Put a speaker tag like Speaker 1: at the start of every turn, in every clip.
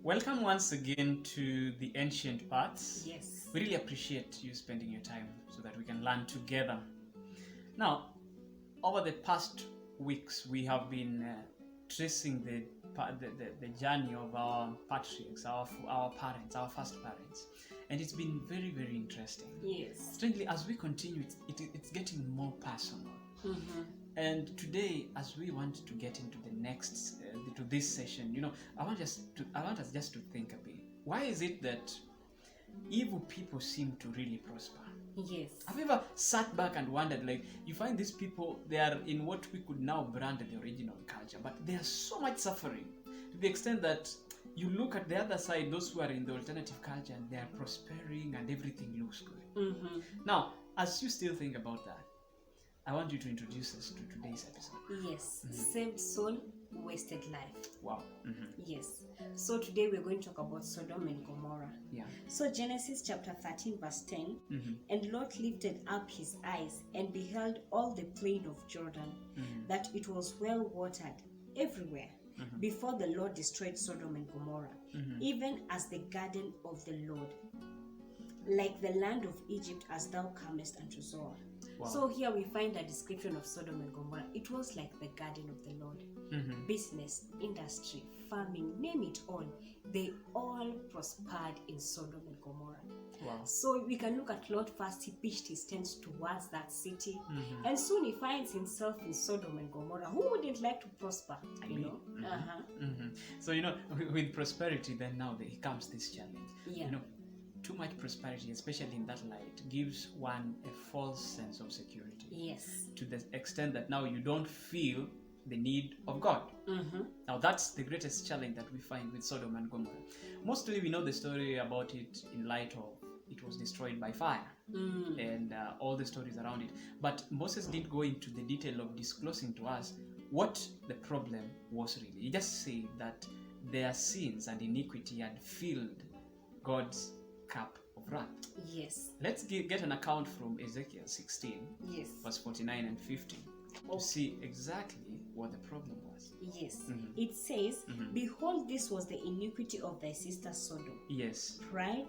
Speaker 1: Welcome once again to the Ancient Paths.
Speaker 2: Yes.
Speaker 1: We really appreciate you spending your time so that we can learn together. Now, over the past weeks, we have been tracing the journey of our patriarchs, our parents, our first parents. And it's been very, very interesting.
Speaker 2: Yes.
Speaker 1: Strangely, as we continue, it's getting more personal.
Speaker 2: Mm-hmm.
Speaker 1: And today, as we want to get into the next, to this session, I want us just to think a bit. Why is it that evil people seem to really prosper?
Speaker 2: Yes.
Speaker 1: Have you ever sat back and wondered, like, you find these people, they are in what we could now brand the original culture, but they are so much suffering to the extent that you look at the other side, those who are in the alternative culture, and they are prospering and everything looks good.
Speaker 2: Mm-hmm.
Speaker 1: Now, as you still think about that, I want you to introduce us to today's episode.
Speaker 2: Yes. Saved soul, wasted life.
Speaker 1: Wow. Mm-hmm.
Speaker 2: Yes. So today we're going to talk about Sodom and Gomorrah.
Speaker 1: Yeah.
Speaker 2: So Genesis chapter 13 verse 10.
Speaker 1: Mm-hmm.
Speaker 2: And Lot lifted up his eyes and beheld all the plain of Jordan, that it was well watered everywhere, before the Lord destroyed Sodom and Gomorrah, even as the garden of the Lord, like the land of Egypt, as thou comest unto Zoar.
Speaker 1: Wow.
Speaker 2: So here we find a description of Sodom and Gomorrah. It was like the garden of the Lord. Business, industry, farming, name it all. They all prospered in Sodom and Gomorrah.
Speaker 1: Wow.
Speaker 2: So we can look at Lot first. He pitched his tents towards that city. And soon he finds himself in Sodom and Gomorrah. Who wouldn't like to prosper, you know?
Speaker 1: So, with prosperity, then now there comes this challenge.
Speaker 2: Yeah.
Speaker 1: Too much prosperity, especially in that light, gives one a false sense of security.
Speaker 2: Yes.
Speaker 1: To the extent that now you don't feel the need of God. Now that's the greatest challenge that we find with Sodom and Gomorrah. Mostly we know the story about it in light of it was destroyed by fire and all the stories around it. But Moses didn't go into the detail of disclosing to us what the problem was really. He just said that their sins and iniquity had filled God's cup of wrath.
Speaker 2: Yes.
Speaker 1: Let's get an account from Ezekiel 16,
Speaker 2: Yes.
Speaker 1: verse 49 and 50, to see exactly what the problem was.
Speaker 2: Yes. It says, behold, this was the iniquity of thy sister Sodom.
Speaker 1: Yes.
Speaker 2: Pride,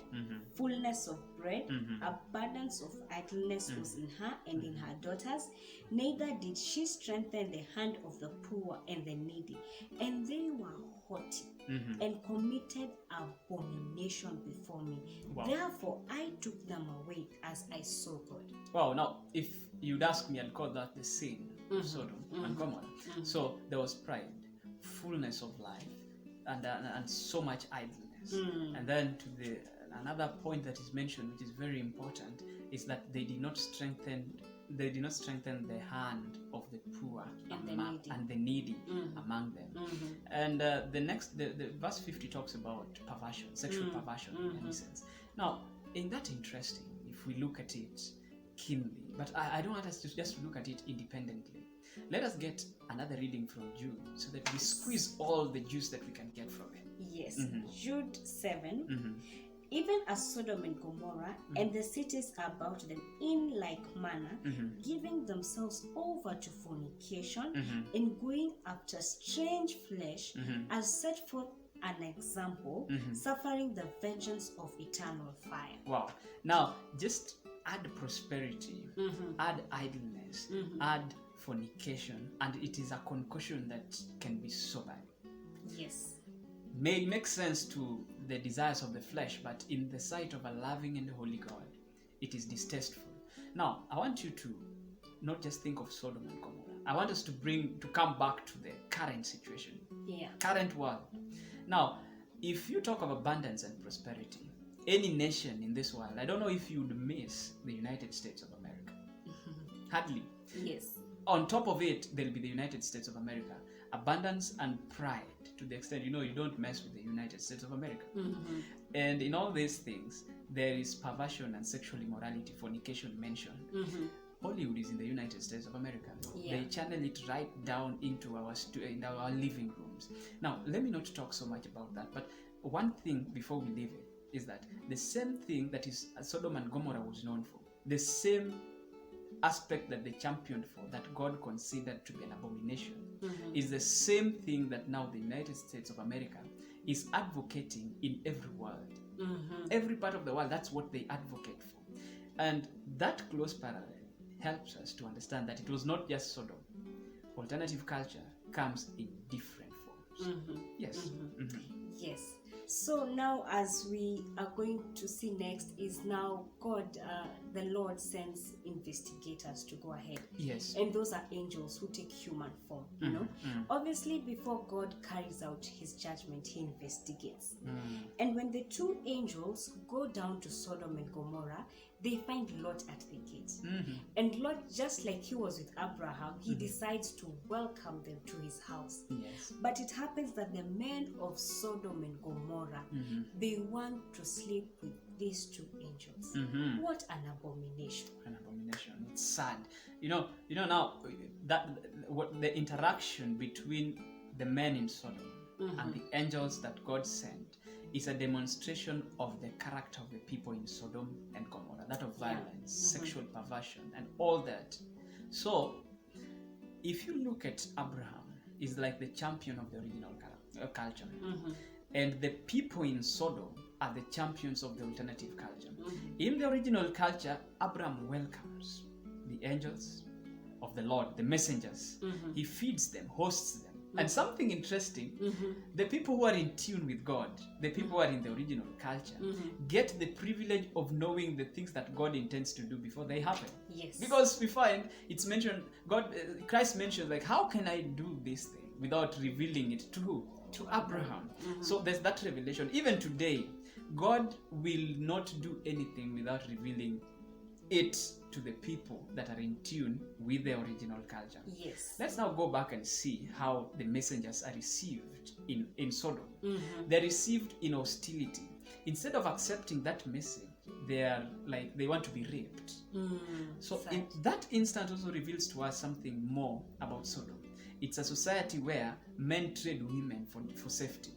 Speaker 2: fullness of bread, abundance of idleness was in her and in her daughters. Neither did she strengthen the hand of the poor and the needy. And they were haughty and committed abomination before me.
Speaker 1: Wow.
Speaker 2: Therefore I took them away as I saw God.
Speaker 1: Wow, now if you'd ask me, I'd call that the sin of Sodom and Gomorrah. So there was pride, fullness of life, and so much idleness. And then another point that is mentioned, which is very important, is that they did not strengthen the hand of the poor and the needy among them. And the verse 50 talks about perversion, sexual perversion in any sense. Now, in that interesting, if we look at it keenly, but I don't want us to just look at it independently. Let us get another reading from Jude so that we squeeze all the juice that we can get from it.
Speaker 2: Yes. Jude 7. Even as Sodom and Gomorrah and the cities about them in like manner, giving themselves over to fornication and going after strange flesh, as set forth an example, suffering the vengeance of eternal fire.
Speaker 1: Wow. Now, just add prosperity, add idleness, add fornication, and it is a concoction that can be so bad.
Speaker 2: Yes.
Speaker 1: May make sense to the desires of the flesh, but in the sight of a loving and holy God, it is distasteful. Now, I want you to not just think of Sodom and Gomorrah. I want us to come back to the current situation, current world. Now, if you talk of abundance and prosperity, any nation in this world, I don't know if you would miss the United States of America. Hardly.
Speaker 2: Yes.
Speaker 1: On top of it, there'll be the United States of America. Abundance and pride, to the extent, you don't mess with the United States of America. And in all these things, there is perversion and sexual immorality, fornication mentioned. Hollywood is in the United States of America. They channel it right down into our living rooms. Now, let me not talk so much about that, but one thing before we leave it is that the same thing that is Sodom and Gomorrah was known for, the same aspect that they championed for, that God considered to be an abomination, is the same thing that now the United States of America is advocating in every world. Every part of the world, that's what they advocate for. And that close parallel helps us to understand that it was not just Sodom. Alternative culture comes in different forms. Yes.
Speaker 2: Yes. So now, as we are going to see next, is now God, the Lord sends investigators to go ahead.
Speaker 1: Yes.
Speaker 2: And those are angels who take human form. You know, obviously, before God carries out His judgment, He investigates. And when the two angels go down to Sodom and Gomorrah, they find Lot at the gate. And Lot, just like he was with Abraham, he decides to welcome them to his house.
Speaker 1: Yes.
Speaker 2: But it happens that the men of Sodom and Gomorrah, they want to sleep with these two angels. What an abomination.
Speaker 1: An abomination. It's sad. You know now that what the interaction between the men in Sodom and the angels that God sent is a demonstration of the character of the people in Sodom and Gomorrah, that of violence, sexual perversion, and all that. So, if you look at Abraham, he's like the champion of the original culture. And the people in Sodom are the champions of the alternative culture. In the original culture, Abraham welcomes the angels of the Lord, the messengers. He feeds them, hosts them. And something interesting, the people who are in tune with God, the people who are in the original culture, get the privilege of knowing the things that God intends to do before they happen.
Speaker 2: Yes.
Speaker 1: Because we find it's mentioned, Christ mentions, like, how can I do this thing without revealing it to who? To Abraham. So there's that revelation. Even today, God will not do anything without revealing it to the people that are in tune with the original culture.
Speaker 2: Yes.
Speaker 1: Let's now go back and see how the messengers are received in Sodom. They're received in hostility. Instead of accepting that message, they want to be raped. So that instance also reveals to us something more about Sodom. It's a society where men trade women for safety.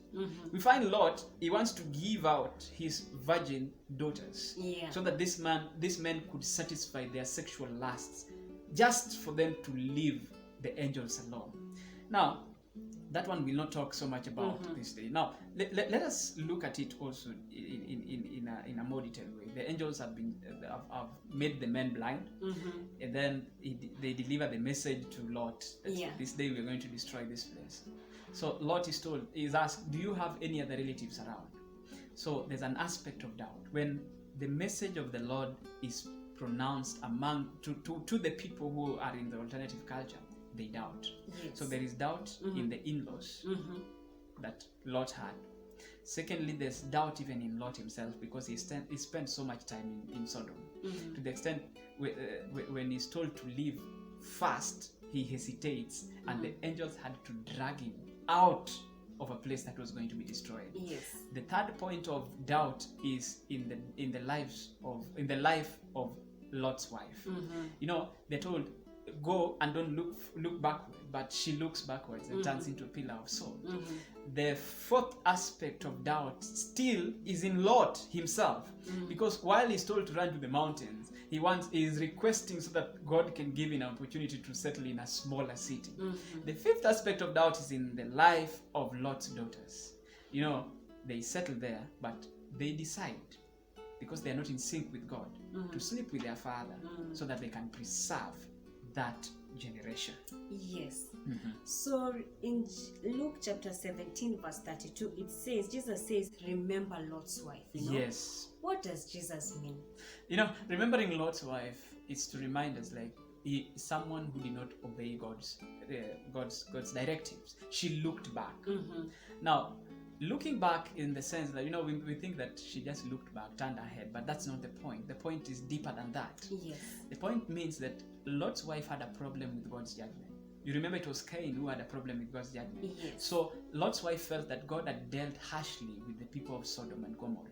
Speaker 1: We find Lot, he wants to give out his virgin daughters so that these men could satisfy their sexual lusts just for them to leave the angels alone. Now, that one we'll not talk so much about this day. Now, let us look at it also in a more detailed way. The angels have made the men blind, and then they deliver the message to Lot that this day we're going to destroy this place. So Lot is asked, do you have any other relatives around? So there's an aspect of doubt. When the message of the Lord is pronounced to the people who are in the alternative culture, they doubt. Yes. So there is doubt in the in-laws that Lot had. Secondly, there's doubt even in Lot himself, because he spent so much time in Sodom. To the extent when he's told to leave fast, he hesitates, and the angels had to drag him out of a place that was going to be destroyed. Yes. The third point of doubt is in the life of Lot's wife. You know, they're told, go and don't look backward, but she looks backwards and turns into a pillar of salt. The fourth aspect of doubt still is in Lot himself, because while he's told to run to the mountains, he is requesting so that God can give him an opportunity to settle in a smaller city. The fifth aspect of doubt is in the life of Lot's daughters. You know, they settle there, but they decide, because they are not in sync with God, to sleep with their father so that they can preserve that generation. Yes.
Speaker 2: So in Luke chapter 17 verse 32, it says, Jesus says, remember Lot's wife. You know? Yes. What does Jesus mean?
Speaker 1: You know, remembering Lot's wife is to remind us, like, someone who did not obey God's directives. She looked back. Now, looking back in the sense that, you know, we think that she just looked back, turned her head, but that's not the point. The point is deeper than that. Yes. The point means that Lot's wife had a problem with God's judgment. You remember it was Cain who had a problem with God's judgment. Yes. So Lot's wife felt that God had dealt harshly with the people of Sodom and Gomorrah,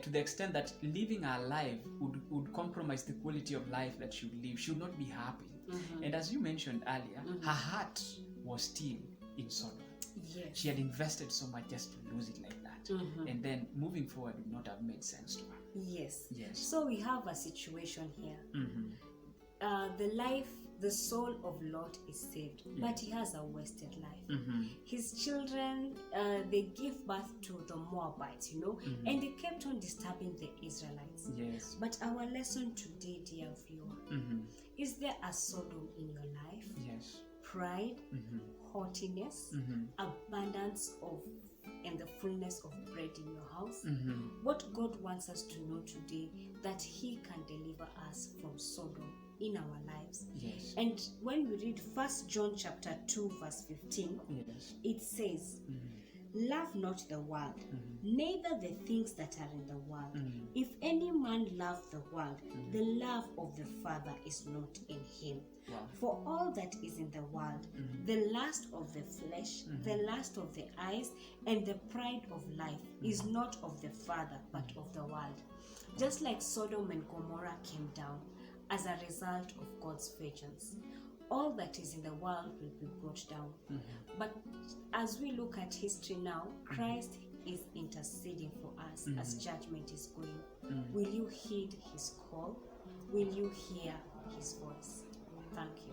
Speaker 1: to the extent that living her life would compromise the quality of life that she would live. She would not be happy. And as you mentioned earlier, her heart was still in Sodom. Yes. She had invested so much just to lose it like that. And then moving forward would not have made sense to her.
Speaker 2: Yes. Yes. So we have a situation here. the soul of Lot is saved, but he has a wasted life. His children, they give birth to the Moabites, and they kept on disturbing the Israelites.
Speaker 1: Yes.
Speaker 2: But our lesson today, dear viewer, is there a Sodom in your life?
Speaker 1: Yes.
Speaker 2: Pride, haughtiness, abundance of and the fullness of bread in your house. What God wants us to know today, that He can deliver us from Sodom in our lives.
Speaker 1: Yes.
Speaker 2: And when we read 1 John chapter 2 verse 15,
Speaker 1: Yes.
Speaker 2: it says, love not the world, neither the things that are in the world. If any man love the world, the love of the Father is not in him.
Speaker 1: Wow.
Speaker 2: For all that is in the world, the lust of the flesh, the lust of the eyes, and the pride of life is not of the Father, but of the world. Just like Sodom and Gomorrah came down as a result of God's vengeance, all that is in the world will be brought down. But as we look at history now, Christ is interceding for us as judgment is going. Will you heed His call? Will you hear His voice? Thank you.